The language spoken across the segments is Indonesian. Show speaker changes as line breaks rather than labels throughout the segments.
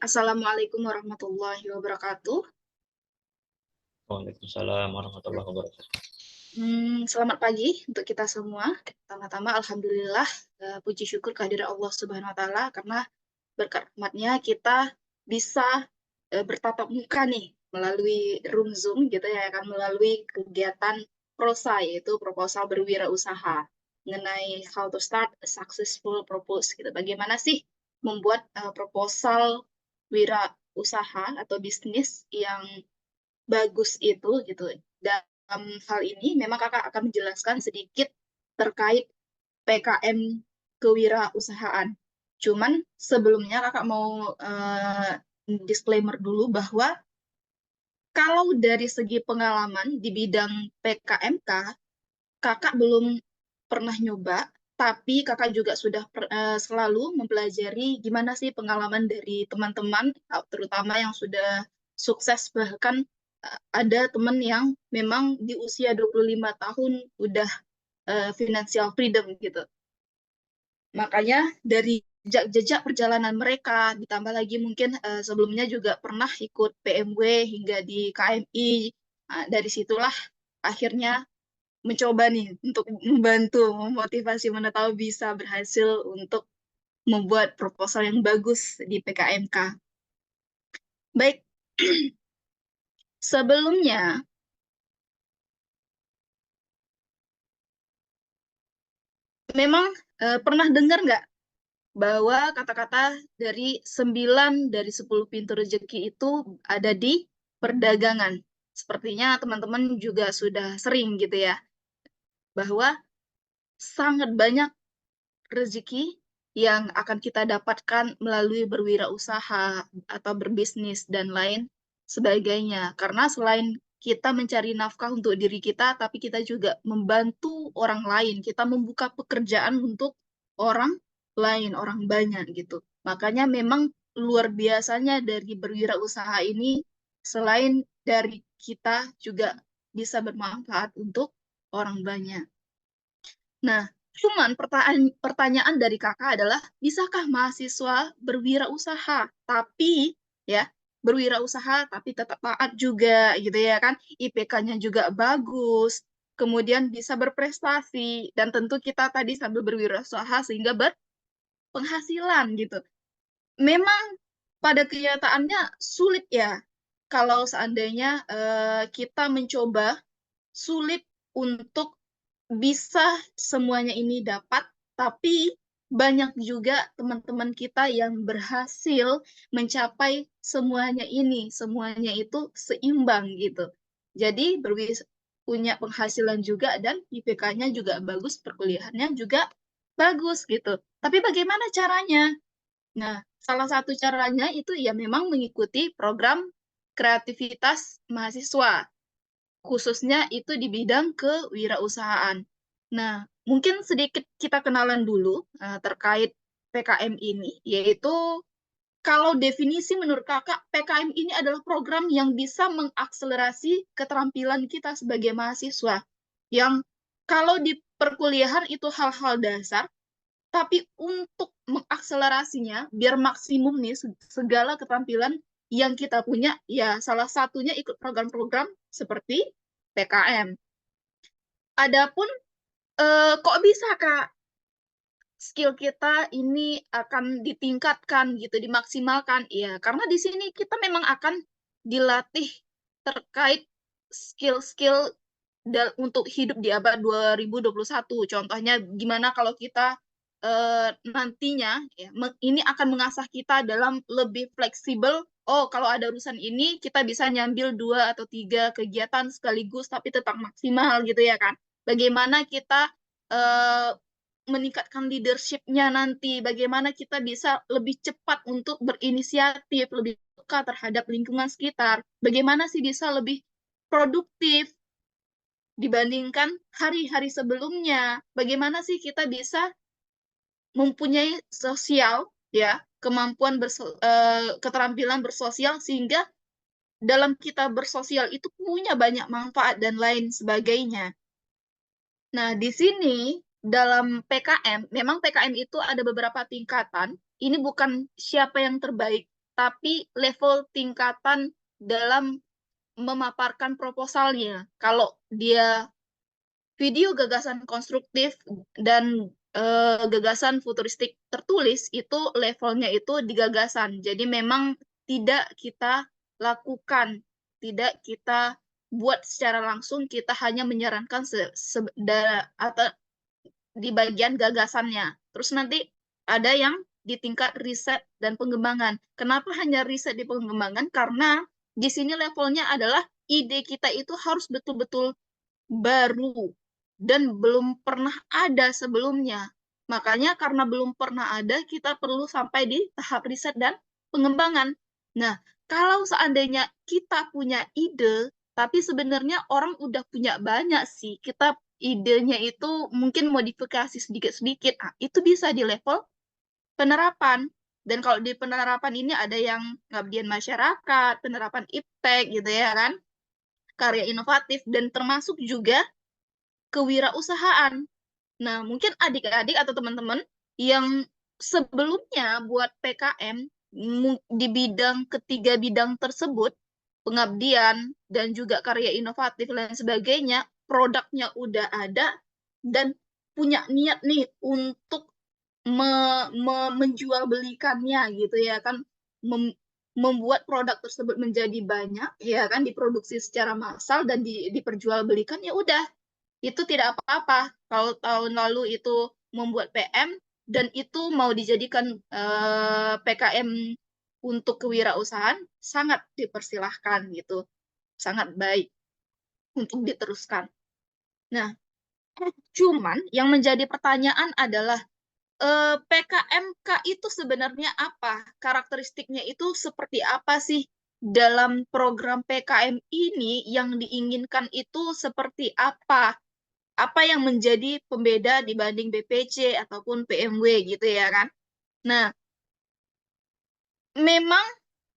Assalamualaikum warahmatullahi wabarakatuh.
Waalaikumsalam warahmatullahi wabarakatuh.
Selamat pagi untuk kita semua. Pertama-tama, alhamdulillah, puji syukur kehadirat Allah Subhanahu Wa Taala karena berkat rahmatnya kita bisa bertatap muka nih melalui room Zoom gitu ya kan, melalui kegiatan prosa yaitu proposal berwirausaha mengenai how to start a successful propose gitu. Bagaimana sih membuat proposal wirausaha atau bisnis yang bagus itu gitu. Dalam hal ini memang kakak akan menjelaskan sedikit terkait PKM kewirausahaan. Cuman sebelumnya kakak mau disclaimer dulu bahwa kalau dari segi pengalaman di bidang PKMK, kakak belum pernah nyoba, tapi kakak juga sudah selalu mempelajari gimana sih pengalaman dari teman-teman, terutama yang sudah sukses, bahkan ada teman yang memang di usia 25 tahun udah financial freedom gitu. Makanya dari jejak perjalanan mereka, ditambah lagi mungkin sebelumnya juga pernah ikut PMW hingga di KMI, dari situlah akhirnya mencoba nih untuk membantu, memotivasi mana tahu bisa berhasil untuk membuat proposal yang bagus di PKMK. Baik, sebelumnya memang pernah dengar nggak bahwa kata-kata dari 9 dari 10 pintu rezeki itu ada di perdagangan. Sepertinya teman-teman juga sudah sering gitu ya, bahwa sangat banyak rezeki yang akan kita dapatkan melalui berwirausaha atau berbisnis dan lain sebagainya. Karena selain kita mencari nafkah untuk diri kita, tapi kita juga membantu orang lain. Kita membuka pekerjaan untuk orang lain, orang banyak gitu. Makanya memang luar biasanya dari berwirausaha ini, selain dari kita juga bisa bermanfaat untuk orang banyak. Nah, cuman pertanyaan dari kakak adalah, bisakah mahasiswa berwirausaha, tapi ya, berwirausaha tapi tetap taat juga gitu ya kan, IPK-nya juga bagus, kemudian bisa berprestasi, dan tentu kita tadi sambil berwirausaha sehingga berpenghasilan gitu. Memang pada kenyataannya sulit ya, kalau seandainya kita mencoba, sulit untuk bisa semuanya ini dapat, tapi banyak juga teman-teman kita yang berhasil mencapai semuanya ini, semuanya itu seimbang gitu. Jadi punya penghasilan juga dan IPK-nya juga bagus, perkuliahannya juga bagus gitu. Tapi bagaimana caranya? Nah, salah satu caranya itu ya memang mengikuti program kreativitas mahasiswa, khususnya itu di bidang kewirausahaan. Nah, mungkin sedikit kita kenalan dulu terkait PKM ini, yaitu kalau definisi menurut kakak, PKM ini adalah program yang bisa mengakselerasi keterampilan kita sebagai mahasiswa, yang kalau di perkuliahan itu hal-hal dasar, tapi untuk mengakselerasinya, biar maksimum nih segala keterampilan yang kita punya, ya salah satunya ikut program-program seperti PKM. Adapun kok bisa Kak skill kita ini akan ditingkatkan gitu, dimaksimalkan? Ya, karena di sini kita memang akan dilatih terkait skill-skill untuk hidup di abad 2021. Contohnya gimana kalau kita nantinya ya, ini akan mengasah kita dalam lebih fleksibel. Oh, kalau ada urusan ini kita bisa nyambil 2 atau 3 kegiatan sekaligus tapi tetap maksimal gitu ya kan. Bagaimana kita eh, meningkatkan leadership-nya nanti, bagaimana kita bisa lebih cepat untuk berinisiatif, lebih peka terhadap lingkungan sekitar, bagaimana sih bisa lebih produktif dibandingkan hari-hari sebelumnya, bagaimana sih kita bisa mempunyai sosial, ya, kemampuan keterampilan bersosial, sehingga dalam kita bersosial itu punya banyak manfaat dan lain sebagainya. Nah, di sini dalam PKM, memang PKM itu ada beberapa tingkatan. Ini bukan siapa yang terbaik. tapi level tingkatan dalam memaparkan proposalnya. Kalau dia video gagasan konstruktif dan gagasan futuristik tertulis itu levelnya itu di gagasan. Jadi memang tidak kita lakukan, tidak kita buat secara langsung, kita hanya menyarankan atau di bagian gagasannya. Terus nanti ada yang di tingkat riset dan pengembangan. Kenapa hanya riset di pengembangan? Karena di sini levelnya adalah ide kita itu harus betul-betul baru dan belum pernah ada sebelumnya. Makanya karena belum pernah ada, kita perlu sampai di tahap riset dan pengembangan. Nah, kalau seandainya kita punya ide, tapi sebenarnya orang udah punya banyak sih, kita idenya itu mungkin modifikasi sedikit-sedikit, itu bisa di level penerapan. Dan kalau di penerapan ini ada yang pengabdian masyarakat, penerapan iptek gitu ya kan, karya inovatif, dan termasuk juga kewirausahaan. Nah, mungkin adik-adik atau teman-teman yang sebelumnya buat PKM di bidang ketiga bidang tersebut, pengabdian dan juga karya inovatif dan sebagainya, produknya udah ada dan punya niat nih untuk menjual belikannya gitu ya kan, membuat produk tersebut menjadi banyak ya kan, diproduksi secara massal dan diperjualbelikan, ya udah, itu tidak apa-apa. Kalau tahun lalu itu membuat PM dan itu mau dijadikan PKM untuk kewirausahaan, sangat dipersilahkan gitu. Sangat baik untuk diteruskan. Nah, cuman yang menjadi pertanyaan adalah PKMK itu sebenarnya apa? Karakteristiknya itu seperti apa sih? Dalam program PKM ini yang diinginkan itu seperti apa? Apa yang menjadi pembeda dibanding BPC ataupun PMW gitu ya kan. Nah, memang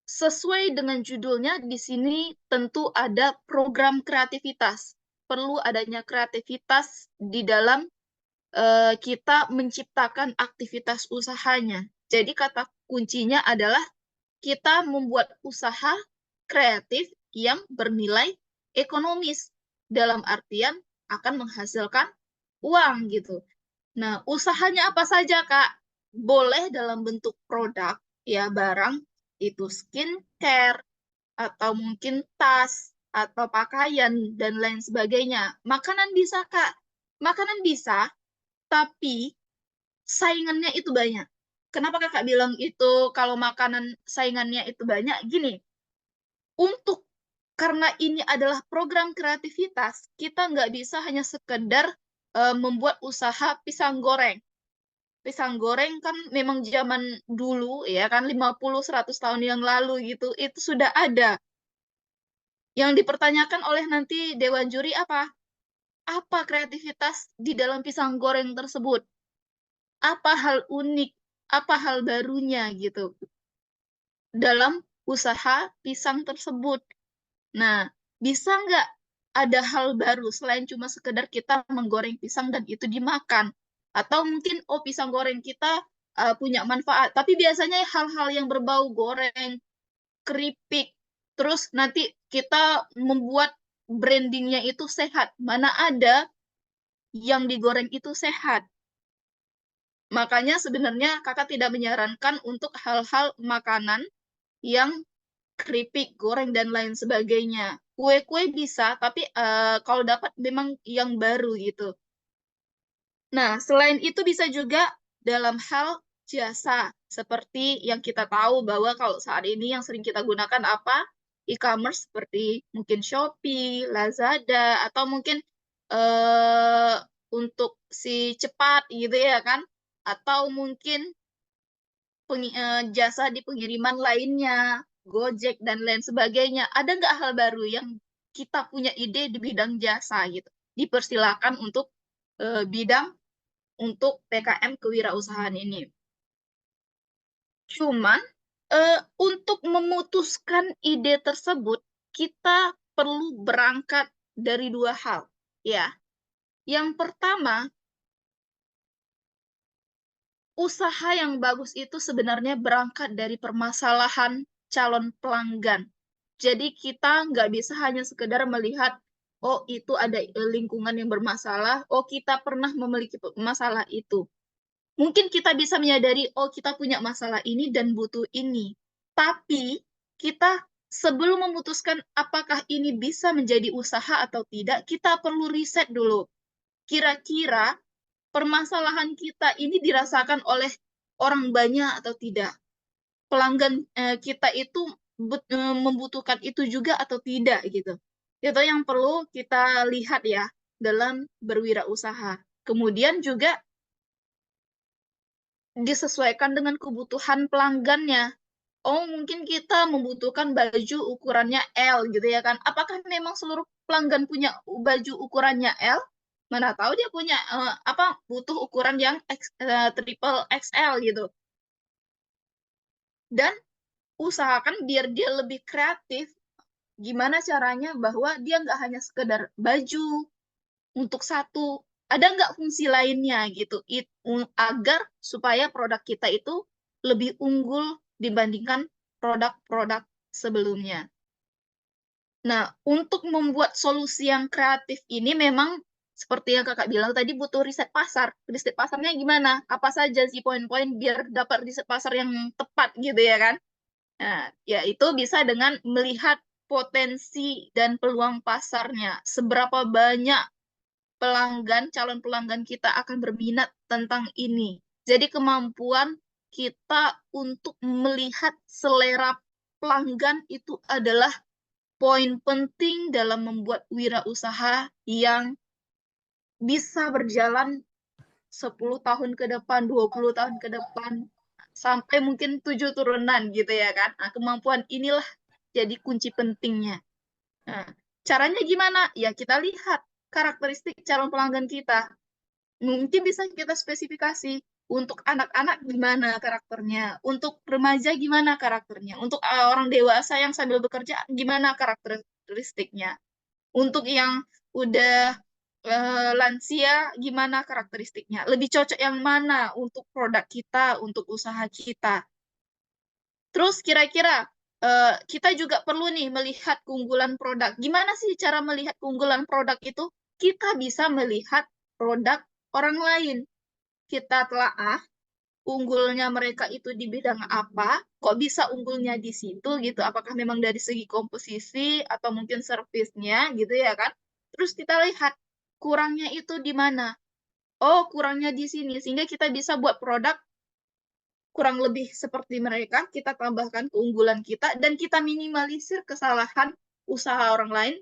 sesuai dengan judulnya di sini tentu ada program kreativitas. Perlu adanya kreativitas di dalam kita menciptakan aktivitas usahanya. Jadi kata kuncinya adalah kita membuat usaha kreatif yang bernilai ekonomis, dalam artian akan menghasilkan uang gitu. Nah, usahanya apa saja, Kak? Boleh dalam bentuk produk, ya barang, itu skincare, atau mungkin tas, atau pakaian, dan lain sebagainya. Makanan bisa, Kak. Makanan bisa, tapi saingannya itu banyak. Kenapa Kakak bilang itu kalau makanan saingannya itu banyak? Gini, karena ini adalah program kreativitas, kita nggak bisa hanya sekedar membuat usaha pisang goreng. Pisang goreng kan memang zaman dulu ya kan 50-100 tahun yang lalu gitu, itu sudah ada. Yang dipertanyakan oleh nanti Dewan Juri apa? Apa kreativitas di dalam pisang goreng tersebut? Apa hal unik? Apa hal barunya gitu dalam usaha pisang tersebut? Nah, bisa nggak ada hal baru selain cuma sekedar kita menggoreng pisang dan itu dimakan? Atau mungkin, oh pisang goreng kita punya manfaat, tapi biasanya hal-hal yang berbau goreng, keripik, terus nanti kita membuat brandingnya itu sehat. Mana ada yang digoreng itu sehat? Makanya sebenarnya kakak tidak menyarankan untuk hal-hal makanan yang keripik, goreng, dan lain sebagainya. Kue-kue bisa, tapi kalau dapat memang yang baru gitu. Nah, selain itu bisa juga dalam hal jasa, seperti yang kita tahu bahwa kalau saat ini yang sering kita gunakan apa? E-commerce seperti mungkin Shopee, Lazada, atau mungkin eh, untuk si cepat gitu ya kan? Atau mungkin jasa di pengiriman lainnya, Gojek dan lain sebagainya. Ada nggak hal baru yang kita punya ide di bidang jasa gitu? Dipersilakan untuk bidang untuk PKM kewirausahaan ini. Cuman untuk memutuskan ide tersebut, kita perlu berangkat dari dua hal, ya. Yang pertama, usaha yang bagus itu sebenarnya berangkat dari permasalahan calon pelanggan. Jadi kita nggak bisa hanya sekedar melihat, oh itu ada lingkungan yang bermasalah, oh kita pernah memiliki masalah itu. Mungkin kita bisa menyadari, oh kita punya masalah ini dan butuh ini. Tapi kita sebelum memutuskan apakah ini bisa menjadi usaha atau tidak, kita perlu riset dulu. Kira-kira permasalahan kita ini dirasakan oleh orang banyak atau tidak? Pelanggan kita itu membutuhkan itu juga atau tidak gitu. Itu yang perlu kita lihat ya dalam berwirausaha. Kemudian juga disesuaikan dengan kebutuhan pelanggannya. Oh, mungkin kita membutuhkan baju ukurannya L gitu ya kan. Apakah memang seluruh pelanggan punya baju ukurannya L? Mana tahu dia punya butuh ukuran yang triple XL gitu. Dan usahakan biar dia lebih kreatif. Gimana caranya bahwa dia nggak hanya sekedar baju untuk satu, ada nggak fungsi lainnya gitu, agar supaya produk kita itu lebih unggul dibandingkan produk-produk sebelumnya. Nah, untuk membuat solusi yang kreatif ini memang seperti yang kakak bilang tadi butuh riset pasar. Riset pasarnya gimana? Apa saja sih poin-poin biar dapat riset pasar yang tepat gitu ya kan? Nah, ya itu bisa dengan melihat potensi dan peluang pasarnya. Seberapa banyak pelanggan, calon pelanggan kita akan berminat tentang ini. Jadi kemampuan kita untuk melihat selera pelanggan itu adalah poin penting dalam membuat wirausaha yang bisa berjalan 10 tahun ke depan, 20 tahun ke depan, sampai mungkin 7 turunan gitu ya kan. Nah, kemampuan inilah jadi kunci pentingnya. Nah, caranya gimana? Ya kita lihat karakteristik calon pelanggan kita. Mungkin bisa kita spesifikasi untuk anak-anak gimana karakternya, untuk remaja gimana karakternya, untuk orang dewasa yang sambil bekerja gimana karakteristiknya, untuk yang udah lansia gimana karakteristiknya, lebih cocok yang mana untuk produk kita, untuk usaha kita. Terus kira-kira kita juga perlu nih melihat keunggulan produk. Gimana sih cara melihat keunggulan produk itu? Kita bisa melihat produk orang lain. Kita telaah unggulnya mereka itu di bidang apa, kok bisa unggulnya di situ gitu. Apakah memang dari segi komposisi atau mungkin servisnya gitu ya kan? Terus kita lihat kurangnya itu di mana. Oh, kurangnya di sini. Sehingga kita bisa buat produk kurang lebih seperti mereka, kita tambahkan keunggulan kita, dan kita minimalisir kesalahan usaha orang lain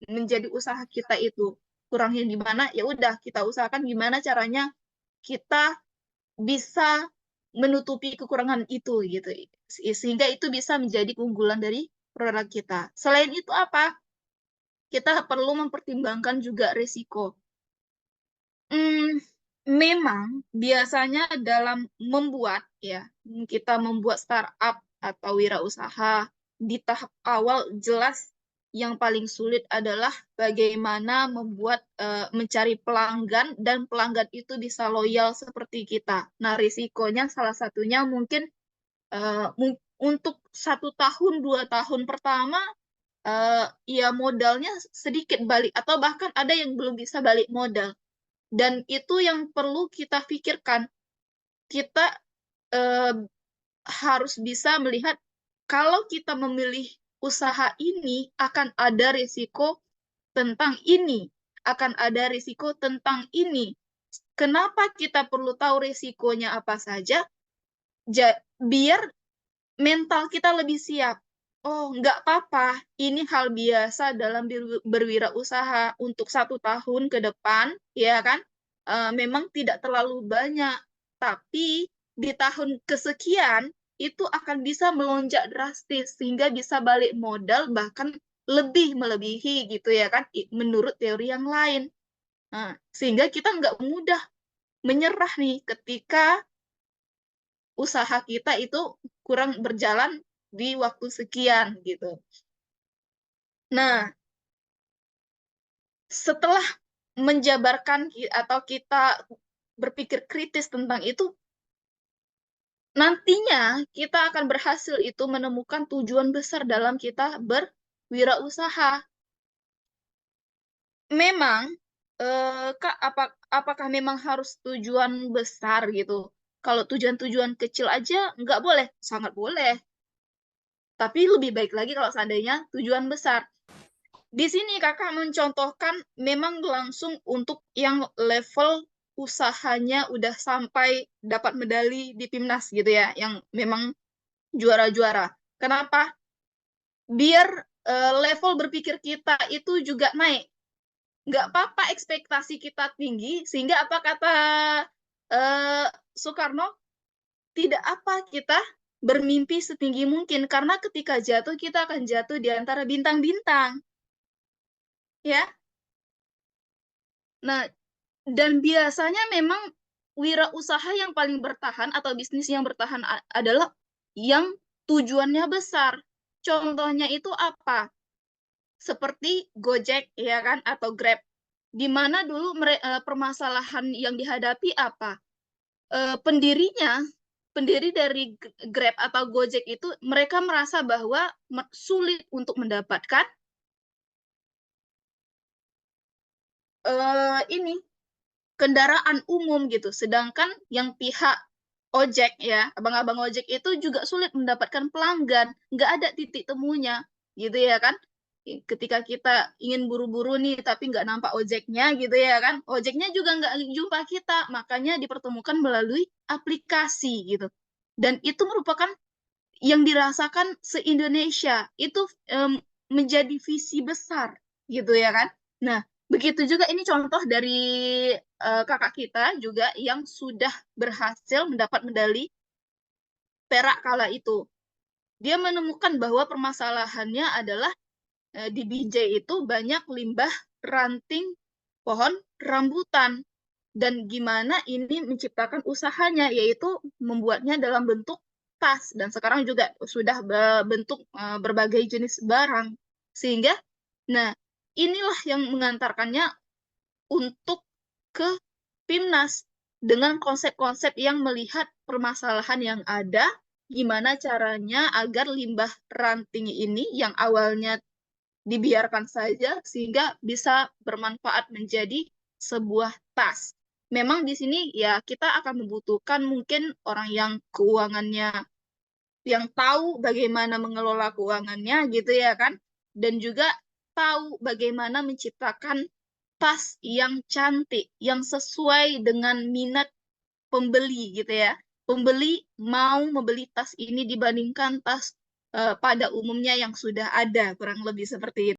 menjadi usaha kita itu. Kurangnya di mana, ya udah kita usahakan gimana caranya kita bisa menutupi kekurangan itu gitu. Sehingga itu bisa menjadi keunggulan dari produk kita. Selain itu apa? Kita perlu mempertimbangkan juga risiko. Memang biasanya dalam membuat ya, kita membuat startup atau wirausaha di tahap awal jelas yang paling sulit adalah bagaimana membuat mencari pelanggan dan pelanggan itu bisa loyal seperti kita. Nah, risikonya salah satunya mungkin untuk 1 tahun 2 tahun pertama ya modalnya sedikit balik atau bahkan ada yang belum bisa balik modal. Dan itu yang perlu kita pikirkan. Kita eh, harus bisa melihat kalau kita memilih usaha ini akan ada risiko tentang ini, akan ada risiko tentang ini. Kenapa kita perlu tahu risikonya apa saja? Biar mental kita lebih siap. Oh, nggak apa-apa. Ini hal biasa dalam berwirausaha untuk 1 tahun ke depan, ya kan? Memang tidak terlalu banyak, tapi di tahun kesekian itu akan bisa melonjak drastis sehingga bisa balik modal bahkan lebih melebihi gitu ya kan? Menurut teori yang lain. Nah, sehingga kita nggak mudah menyerah nih ketika usaha kita itu kurang berjalan di waktu sekian gitu. Nah, setelah menjabarkan atau kita berpikir kritis tentang itu, nantinya kita akan berhasil itu menemukan tujuan besar dalam kita berwirausaha. Memang, Kak, apakah memang harus tujuan besar gitu? Kalau tujuan-tujuan kecil aja nggak boleh? Sangat boleh. Tapi lebih baik lagi kalau seandainya tujuan besar. Di sini Kakak mencontohkan memang langsung untuk yang level usahanya udah sampai dapat medali di timnas gitu ya, yang memang juara-juara. Kenapa? Biar level berpikir kita itu juga naik. Nggak apa-apa ekspektasi kita tinggi, sehingga apa kata Soekarno, tidak apa kita bermimpi setinggi mungkin, karena ketika jatuh kita akan jatuh di antara bintang-bintang. Ya, nah, dan biasanya memang wirausaha yang paling bertahan atau bisnis yang bertahan adalah yang tujuannya besar. Contohnya itu apa? Seperti Gojek ya kan, atau Grab. Di mana dulu permasalahan yang dihadapi apa? Pendiri dari Grab atau Gojek itu mereka merasa bahwa sulit untuk mendapatkan ini kendaraan umum gitu. Sedangkan yang pihak ojek ya, abang-abang ojek itu juga sulit mendapatkan pelanggan, nggak ada titik temunya gitu ya kan. Ketika kita ingin buru-buru nih tapi nggak nampak ojeknya gitu ya kan, ojeknya juga nggak jumpa kita, makanya dipertemukan melalui aplikasi gitu. Dan itu merupakan yang dirasakan se-Indonesia, itu menjadi visi besar gitu ya kan. Nah, begitu juga ini contoh dari kakak kita juga yang sudah berhasil mendapat medali perak kala itu. Dia menemukan bahwa permasalahannya adalah di Binjai itu banyak limbah ranting pohon rambutan. Dan gimana ini menciptakan usahanya, yaitu membuatnya dalam bentuk tas. Dan sekarang juga sudah bentuk berbagai jenis barang. Sehingga, nah, inilah yang mengantarkannya untuk ke PIMNAS dengan konsep-konsep yang melihat permasalahan yang ada, gimana caranya agar limbah ranting ini yang awalnya dibiarkan saja sehingga bisa bermanfaat menjadi sebuah tas. Memang di sini ya kita akan membutuhkan mungkin orang yang keuangannya, yang tahu bagaimana mengelola keuangannya gitu ya kan, dan juga tahu bagaimana menciptakan tas yang cantik, yang sesuai dengan minat pembeli gitu ya. Pembeli mau membeli tas ini dibandingkan tas pada umumnya yang sudah ada, kurang lebih seperti itu.